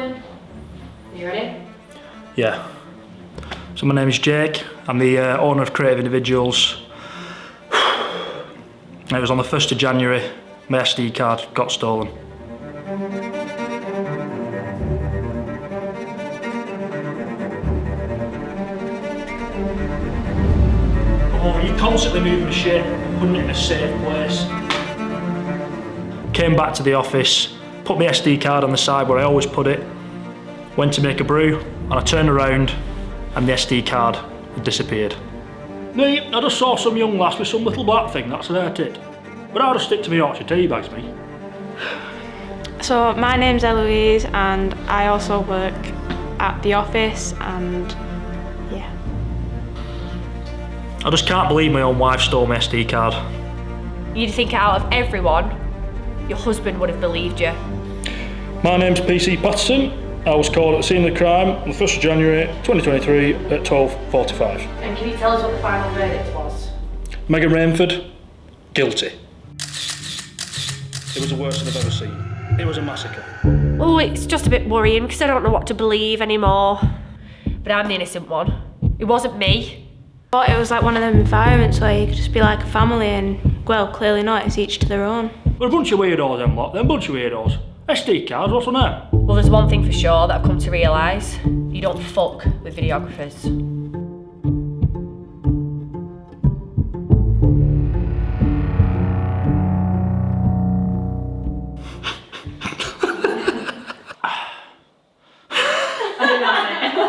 rolling. Are you ready? Yeah. So my name is Jake. I'm the owner of Creative Individuals. It was on the 1st of January, my SD card got stolen. Oh, you're constantly moving the shit, putting it in a safe place. Came back to the office, put my SD card on the side where I always put it, went to make a brew, and I turned around and the SD card had disappeared. Me, I just saw some young lass with some little black thing, that's about it. But I'll just stick to my Yorkshire tea bags, me. So my name's Eloise and I also work at the office and yeah. I just can't believe my own wife stole my SD card. You'd think out of everyone, your husband would have believed you. My name's PC Patterson. I was called at the scene of the crime on the 1st of January 2023 at 12:45. And can you tell us what the final verdict was? Megan Rainford, guilty. It was the worst I've ever seen. It was a massacre. Oh, it's just a bit worrying because I don't know what to believe anymore. But I'm the innocent one. It wasn't me. But it was like one of them environments where you could just be like a family and, well, clearly not, it's each to their own. We're a bunch of weirdos, them lot, them bunch of weirdos. SD cards, what's on that? Well, there's one thing for sure that I've come to realise. You don't fuck with videographers.